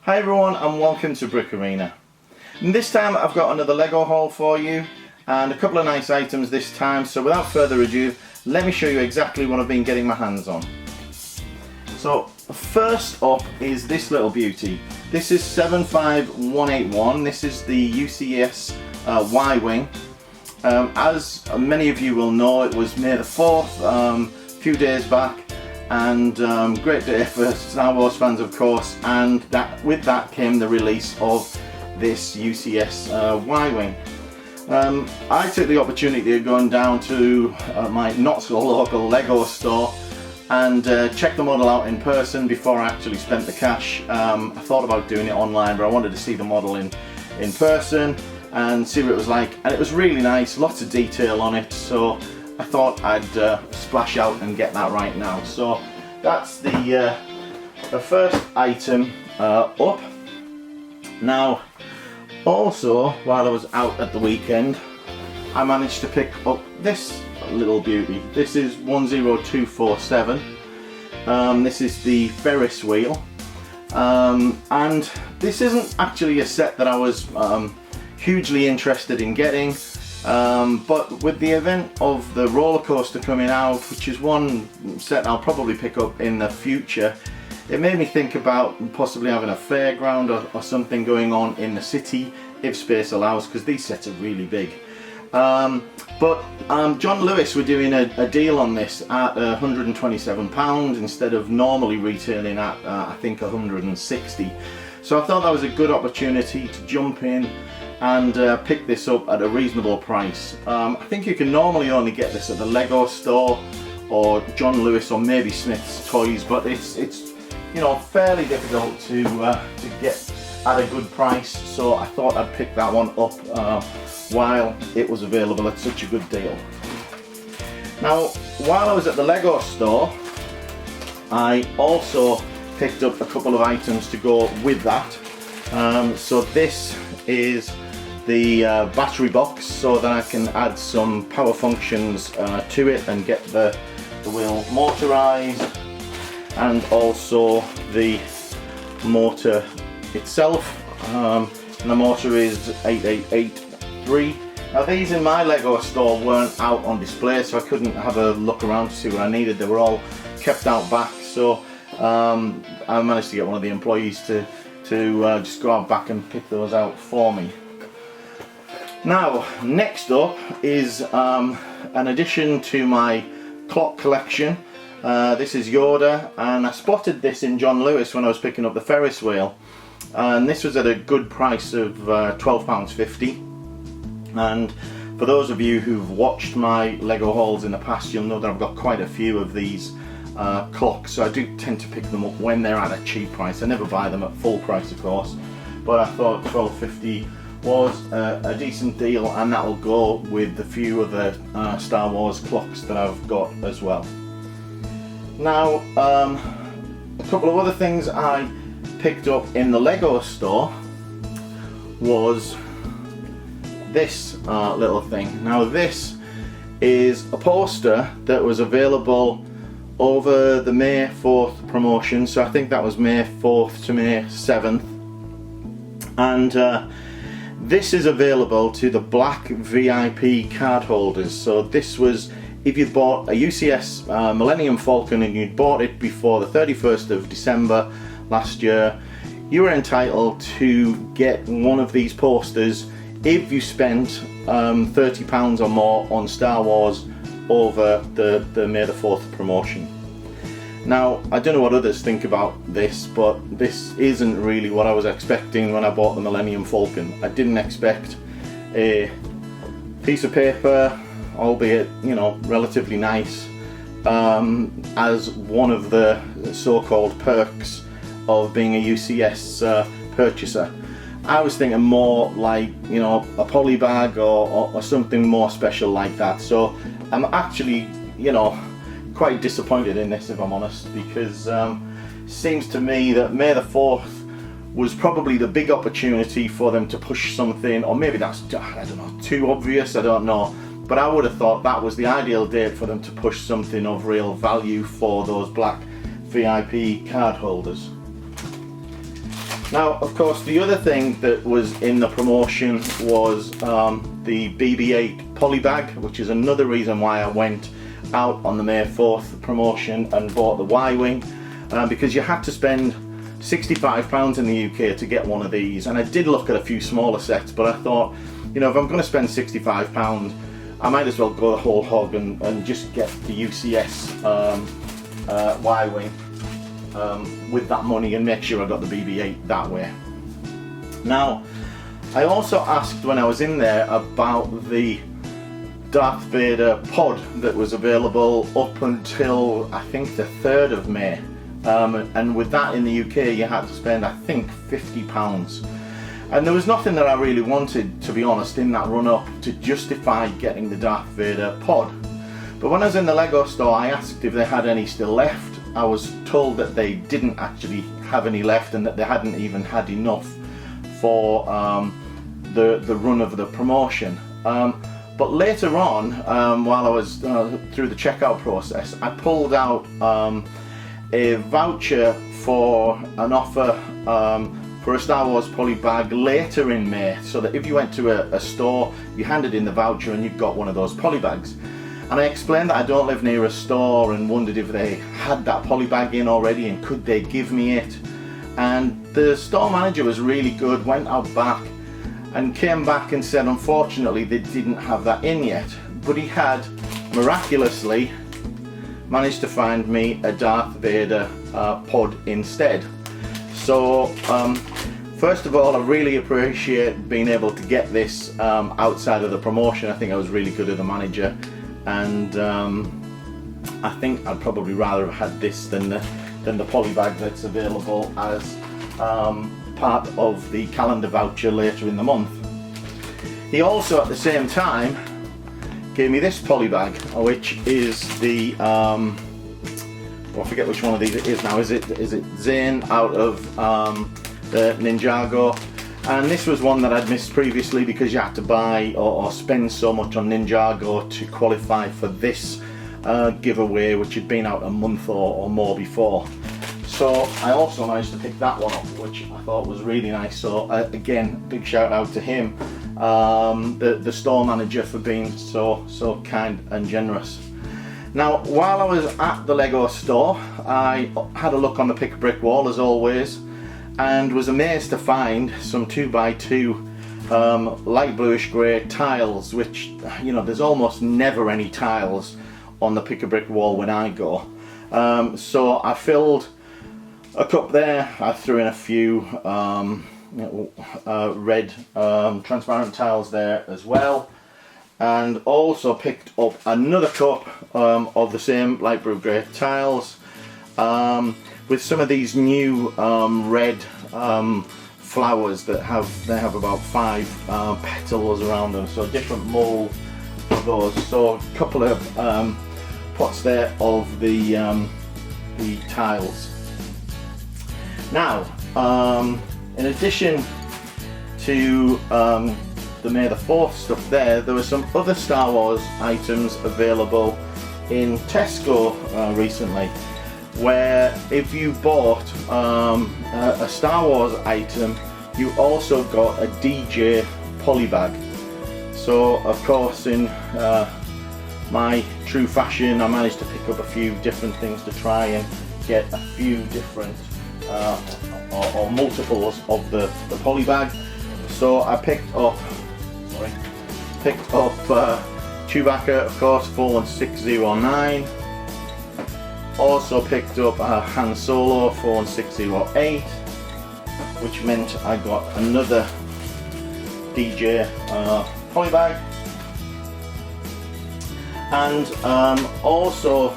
Hi everyone and welcome to Brick Arena. And this time I've got another Lego haul for you and a couple of nice items this time, so without further ado let me show you exactly what I've been getting my hands on. So first up is this little beauty. This is 75181. This is the UCS Y-Wing. As many of you will know, it was May the 4th a few days back, and great day for Star Wars fans of course, and with that came the release of this UCS Y-Wing. I took the opportunity of going down to my not so local Lego store and check the model out in person before I actually spent the cash. I thought about doing it online, but I wanted to see the model in person and see what it was like, and it was really nice, lots of detail on it, so I thought I'd splash out and get that right now. So that's the first item up. Now also, while I was out at the weekend, I managed to pick up this little beauty. This is 10247. This is the Ferris wheel, and this isn't actually a set that I was hugely interested in getting, but with the event of the roller coaster coming out, which is one set I'll probably pick up in the future, it made me think about possibly having a fairground or something going on in the city if space allows, because these sets are really big. But John Lewis were doing a deal on this at £127 instead of normally retailing at I think 160. So I thought that was a good opportunity to jump in and pick this up at a reasonable price. I think you can normally only get this at the Lego store or John Lewis or maybe Smith's Toys, but it's you know, fairly difficult to get at a good price. So I thought I'd pick that one up while it was available at such a good deal. Now, while I was at the Lego store, I also picked up a couple of items to go with that. So this is the battery box, so that I can add some power functions to it and get the wheel motorized, and also the motor itself. And the motor is 8883. Now these in my Lego store weren't out on display, so I couldn't have a look around to see what I needed. They were all kept out back, so I managed to get one of the employees to just go out back and pick those out for me. Now next up is an addition to my clock collection. This is Yoda, and I spotted this in John Lewis when I was picking up the Ferris wheel, and this was at a good price of £12.50. and for those of you who've watched my Lego hauls in the past, you'll know that I've got quite a few of these clocks, so I do tend to pick them up when they're at a cheap price. I never buy them at full price of course, but I thought £12.50 was a decent deal, and that will go with the few of the Star Wars clocks that I've got as well. Now a couple of other things I picked up in the Lego store was this little thing. Now this is a poster that was available over the May 4th promotion, so I think that was May 4th to May 7th, and this is available to the black VIP card holders. So this was if you'd bought a UCS Millennium Falcon and you'd bought it before the 31st of December last year, you were entitled to get one of these posters if you spent £30 or more on Star Wars over the May the 4th promotion. Now I don't know what others think about this, but this isn't really what I was expecting when I bought the Millennium Falcon. I didn't expect a piece of paper, albeit you know relatively nice, as one of the so-called perks of being a UCS purchaser. I was thinking more like, you know, a poly bag or something more special like that. So I'm actually, you know, quite disappointed in this, if I'm honest, because it seems to me that May the 4th was probably the big opportunity for them to push something, or maybe that's, I don't know, too obvious, I don't know, but I would have thought that was the ideal date for them to push something of real value for those black VIP card holders. Now, of course, the other thing that was in the promotion was the BB-8 poly bag, which is another reason why I went out on the May 4th promotion and bought the Y-Wing, because you had to spend £65 in the UK to get one of these. And I did look at a few smaller sets, but I thought, you know, if I'm going to spend £65, I might as well go the whole hog and just get the UCS Y-Wing with that money and make sure I got the BB-8 that way. Now, I also asked when I was in there about the Darth Vader pod that was available up until I think the 3rd of May, and with that in the UK you had to spend, I think, £50, and there was nothing that I really wanted, to be honest, in that run up to justify getting the Darth Vader pod. But when I was in the Lego store, I asked if they had any still left. I was told that they didn't actually have any left and that they hadn't even had enough for the run of the promotion. But later on, while I was through the checkout process, I pulled out a voucher for an offer for a Star Wars poly bag later in May, so that if you went to a store, you handed in the voucher and you got one of those poly bags. And I explained that I don't live near a store and wondered if they had that poly bag in already and could they give me it. And the store manager was really good, went out back and came back and said unfortunately they didn't have that in yet, but he had miraculously managed to find me a Darth Vader pod instead. So first of all, I really appreciate being able to get this outside of the promotion. I think I was really good of the manager, and I think I'd probably rather have had this than the poly bag that's available as part of the calendar voucher later in the month. He also at the same time gave me this poly bag, which is the well, I forget which one of these it is now. Is it Zane out of the Ninjago? And this was one that I'd missed previously because you had to buy or spend so much on Ninjago to qualify for this giveaway, which had been out a month or more before. So I also managed to pick that one up, which I thought was really nice. So again, big shout out to him, the store manager, for being so kind and generous. Now, while I was at the Lego store, I had a look on the pick a brick wall as always, and was amazed to find some 2x2 light bluish grey tiles, which, you know, there's almost never any tiles on the pick a brick wall when I go. So I filled a cup there, I threw in a few red transparent tiles there as well, and also picked up another cup of the same light blue grey tiles, with some of these new red flowers that have about 5 petals around them, so different mould of those. So a couple of pots there of the tiles. Now, in addition to the May the 4th stuff there were some other Star Wars items available in Tesco recently, where if you bought a Star Wars item, you also got a DJ poly bag. So of course, in my true fashion, I managed to pick up a few different things to try and get a few different or multiples of the poly bag. So I picked up Chewbacca, of course, 41609. Also picked up Han Solo 41608, which meant I got another DJ poly bag, and also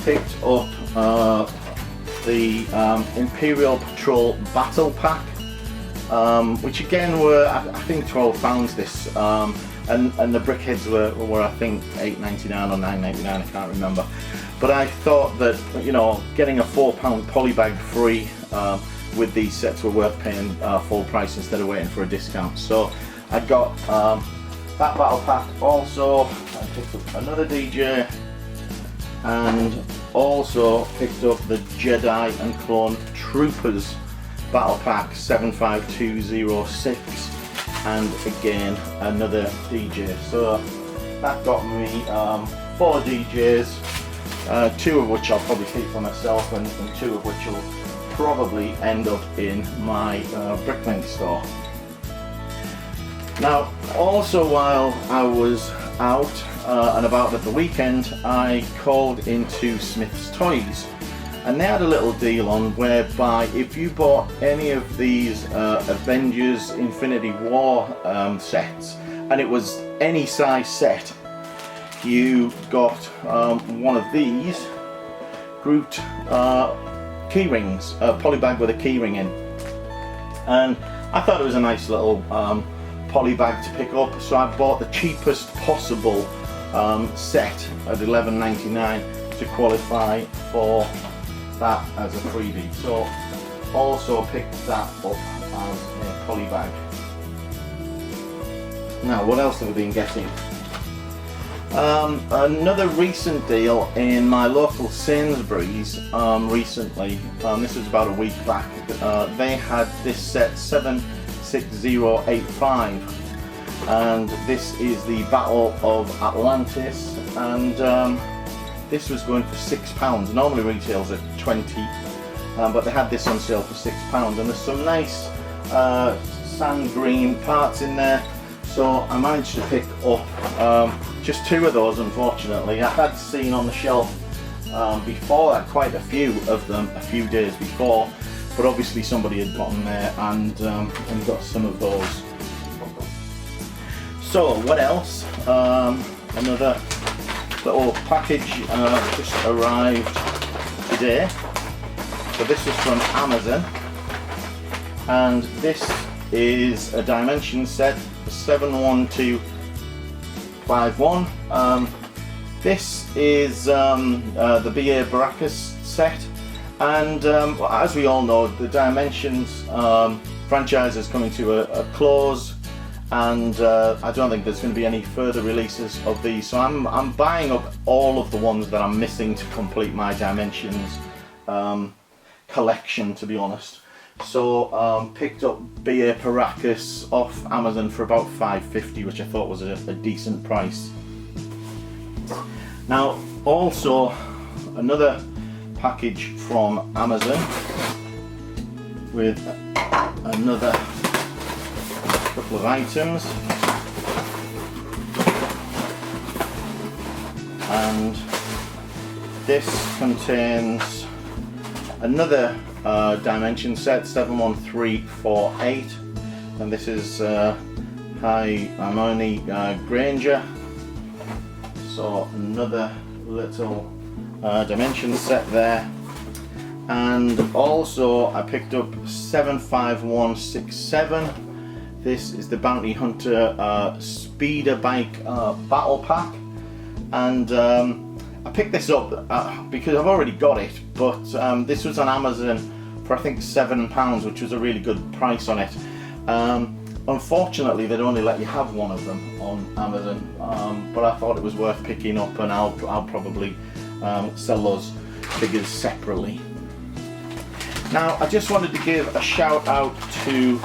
picked up the Imperial Patrol Battle Pack, which again were, I think, £12 this, and the brickheads were I think £8.99 or £9.99, I can't remember. But I thought that, you know, getting a £4 poly bag free with these sets were worth paying full price instead of waiting for a discount. So I got that battle pack. Also I picked up another DJ, and also picked up the Jedi and Clone Troopers Battle Pack 75206, and again another DJ. So that got me 4 DJs, 2 of which I'll probably keep for myself, and 2 of which will probably end up in my Bricklink store. Now, also while I was out and about at the weekend, I called into Smith's Toys, and they had a little deal on whereby if you bought any of these Avengers Infinity War sets, and it was any size set, you got one of these grouped key rings, a poly bag with a key ring in, and I thought it was a nice little poly bag to pick up, so I bought the cheapest possible set at $11.99 to qualify for that as a freebie. So also picked that up as a poly bag. Now, what else have we been getting? Another recent deal in my local Sainsbury's recently. This was about a week back. They had this set 76085, and this is the Battle of Atlantis, and this was going for £6. Normally retails at 20, but they had this on sale for £6, and there's some nice sand green parts in there. So I managed to pick up just 2 of those. Unfortunately, I had seen on the shelf before quite a few of them a few days before, but obviously somebody had gotten there and got some of those. So what else? Another little package just arrived today. So this is from Amazon, and this is a dimension set 71251. This is the BA Baracus set, and as we all know, the Dimensions franchise is coming to a close, and I don't think there's going to be any further releases of these, so I'm buying up all of the ones that I'm missing to complete my Dimensions collection, to be honest. So picked up BA Baracus off Amazon for about $5.50, which I thought was a decent price. Now, also another package from Amazon with another couple of items, and this contains another dimension set 71348, and this is High Harmony Granger. So another little dimension set there, and also I picked up 75167. This is the Bounty Hunter Speeder Bike Battle Pack, and I picked this up because I've already got it, but this was on Amazon for I think £7, which was a really good price on it. Unfortunately, they'd only let you have one of them on Amazon, but I thought it was worth picking up, and I'll probably sell those figures separately. Now, I just wanted to give a shout out to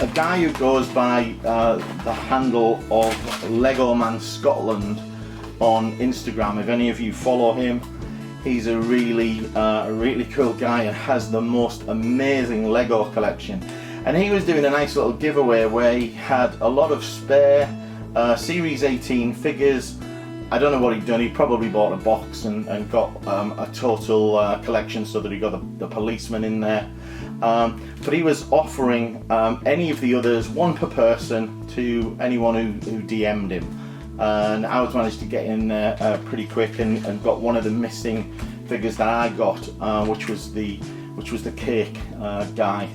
a guy who goes by the handle of Lego Man Scotland on Instagram. If any of you follow him, he's a really cool guy and has the most amazing Lego collection. And he was doing a nice little giveaway where he had a lot of spare Series 18 figures. I don't know what he'd done. He probably bought a box and got a total collection, so that he got the policeman in there. But he was offering any of the others, one per person, to anyone who DM'd him. And I was managed to get in there pretty quick and got one of the missing figures that I got, which was the cake guy.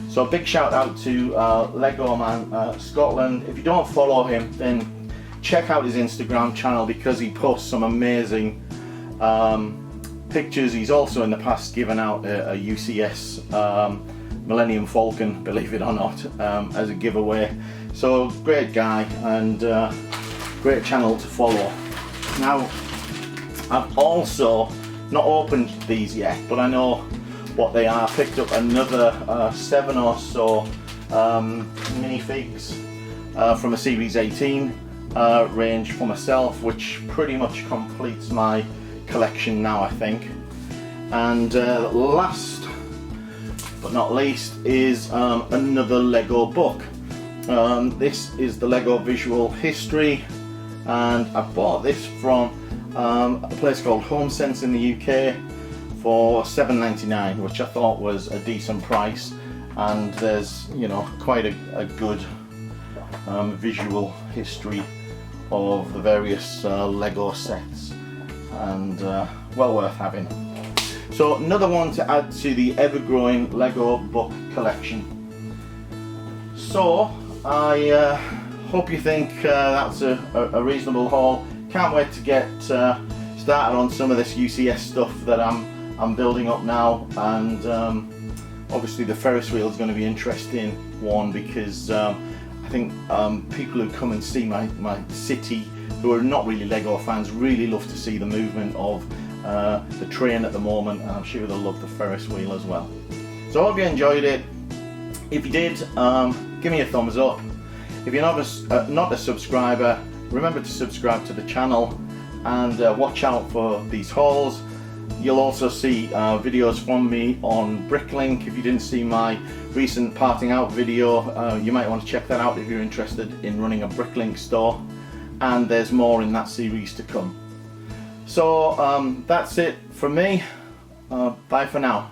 So a big shout out to Lego Man Scotland. If you don't follow him, then check out his Instagram channel, because he posts some amazing pictures. He's also in the past given out a UCS Millennium Falcon, believe it or not, as a giveaway. So great guy, and great channel to follow. Now, I've also not opened these yet, but I know what they are. Picked up another 7 or so minifigs from a Series 18 range for myself, which pretty much completes my collection now, I think. And last but not least is another Lego book. This is the Lego Visual History, and I bought this from a place called HomeSense in the UK for $7.99, which I thought was a decent price. And there's, you know, quite a good visual history of the various Lego sets, and well worth having. So another one to add to the ever-growing Lego book collection. So I hope you think that's a reasonable haul. Can't wait to get started on some of this UCS stuff that I'm building up now, and obviously the Ferris wheel is going to be an interesting one, because I think people who come and see my city who are not really Lego fans really love to see the movement of the train at the moment, and I'm sure they'll love the Ferris wheel as well. So I hope you enjoyed it. If you did, give me a thumbs up. If you're not a subscriber, remember to subscribe to the channel, and watch out for these hauls. You'll also see videos from me on Bricklink. If you didn't see my recent parting out video, you might want to check that out if you're interested in running a Bricklink store, and there's more in that series to come. So that's it from me. Bye for now.